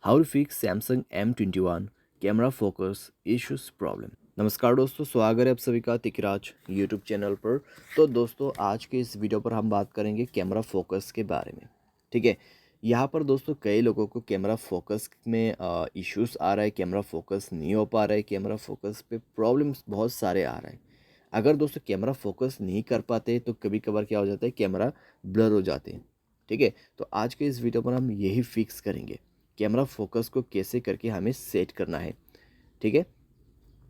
How to fix Samsung M21 camera focus issues problem. नमस्कार दोस्तों, स्वागत है आप सभी का तिकराज यूट्यूब चैनल पर। तो दोस्तों, आज के इस वीडियो पर हम बात करेंगे कैमरा फोकस के बारे में। ठीक है, यहाँ पर दोस्तों कई लोगों को कैमरा फोकस में इश्यूज आ रहा है, कैमरा फोकस नहीं हो पा रहा है, कैमरा फोकस पे प्रॉब्लम्स बहुत सारे आ रहे हैं। अगर दोस्तों कैमरा फोकस नहीं कर पाते तो कभी कभार क्या हो जाता है, कैमरा ब्लर हो जाते हैं। ठीक है, तो आज के इस वीडियो पर हम यही फिक्स करेंगे, कैमरा फोकस को कैसे करके हमें सेट करना है। ठीक है,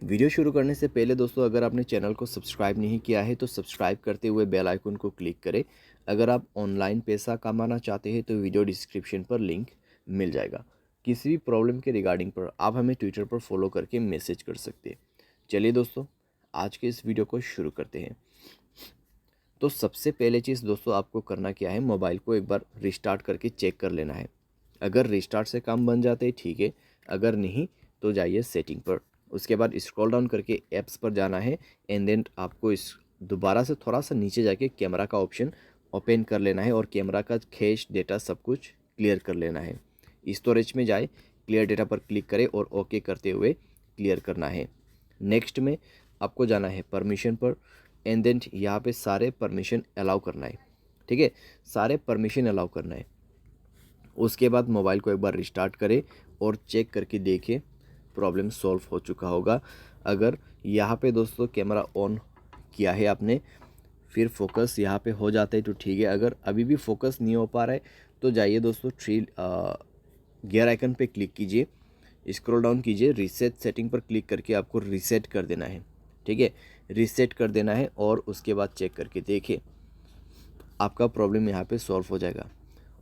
वीडियो शुरू करने से पहले दोस्तों, अगर आपने चैनल को सब्सक्राइब नहीं किया है तो सब्सक्राइब करते हुए बेल आइकन को क्लिक करें। अगर आप ऑनलाइन पैसा कमाना चाहते हैं तो वीडियो डिस्क्रिप्शन पर लिंक मिल जाएगा। किसी भी प्रॉब्लम के रिगार्डिंग पर आप हमें ट्विटर पर फॉलो करके मैसेज कर सकते हैं। चलिए दोस्तों, आज के इस वीडियो को शुरू करते हैं। तो सबसे पहले चीज़ दोस्तों आपको करना क्या है, मोबाइल को एक बार रिस्टार्ट करके चेक कर लेना है। अगर रिस्टार्ट से काम बन जाते हैं ठीक है, अगर नहीं तो जाइए सेटिंग पर। उसके बाद स्क्रॉल डाउन करके ऐप्स पर जाना है एंड देन आपको इस दोबारा से थोड़ा सा नीचे जाके कैमरा का ऑप्शन ओपन कर लेना है और कैमरा का कैश डेटा सब कुछ क्लियर कर लेना है। स्टोरेज में जाए, क्लियर डेटा पर क्लिक करें और ओके करते हुए क्लियर करना है। नेक्स्ट में आपको जाना है परमिशन पर एंड देन यहाँ पे सारे परमिशन अलाउ करना है। ठीक है, सारे परमिशन अलाउ करना है। उसके बाद मोबाइल को एक बार रिस्टार्ट करें और चेक करके देखें प्रॉब्लम सॉल्व हो चुका होगा। अगर यहाँ पे दोस्तों कैमरा ऑन किया है आपने, फिर फोकस यहाँ पे हो जाता है तो ठीक है। अगर अभी भी फोकस नहीं हो पा रहा है तो जाइए दोस्तों गियर आइकन पे क्लिक कीजिए, स्क्रॉल डाउन कीजिए, रीसेट सेटिंग पर क्लिक करके आपको रीसेट कर देना है। ठीक है, रीसेट कर देना है और उसके बाद चेक करके देखिए आपका प्रॉब्लम यहाँ पे सॉल्व हो जाएगा।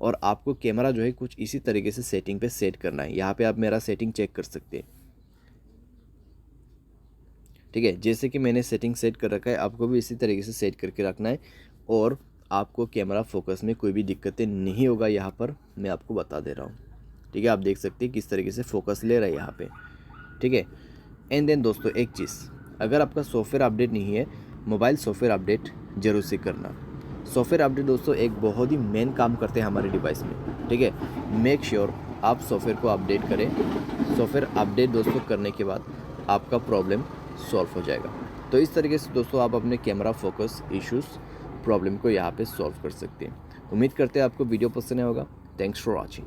और आपको कैमरा जो है कुछ इसी तरीके से सेटिंग पे सेट करना है। यहाँ पे आप मेरा सेटिंग चेक कर सकते हैं। ठीक है, जैसे कि मैंने सेटिंग सेट कर रखा है, आपको भी इसी तरीके से सेट करके रखना है और आपको कैमरा फोकस में कोई भी दिक्कतें नहीं होगा। यहाँ पर मैं आपको बता दे रहा हूँ। ठीक है, आप देख सकते हैं किस तरीके से फोकस ले रहा है यहाँ पे। ठीक है, एंड देन दोस्तों एक चीज़, अगर आपका सॉफ्टवेयर अपडेट नहीं है, मोबाइल सॉफ्टवेयर अपडेट जरूर से करना। सॉफ्टवेयर अपडेट दोस्तों एक बहुत ही मेन काम करते हैं हमारे डिवाइस में। ठीक है, मेक श्योर आप सॉफ्टवेयर को अपडेट करें। सॉफ्टवेयर अपडेट दोस्तों करने के बाद आपका प्रॉब्लम सॉल्व हो जाएगा। तो इस तरीके से दोस्तों आप अपने कैमरा फोकस इश्यूज़ प्रॉब्लम को यहाँ पे सॉल्व कर सकते हैं। उम्मीद करते हैं आपको वीडियो पसंद आया होगा। Thanks for watching.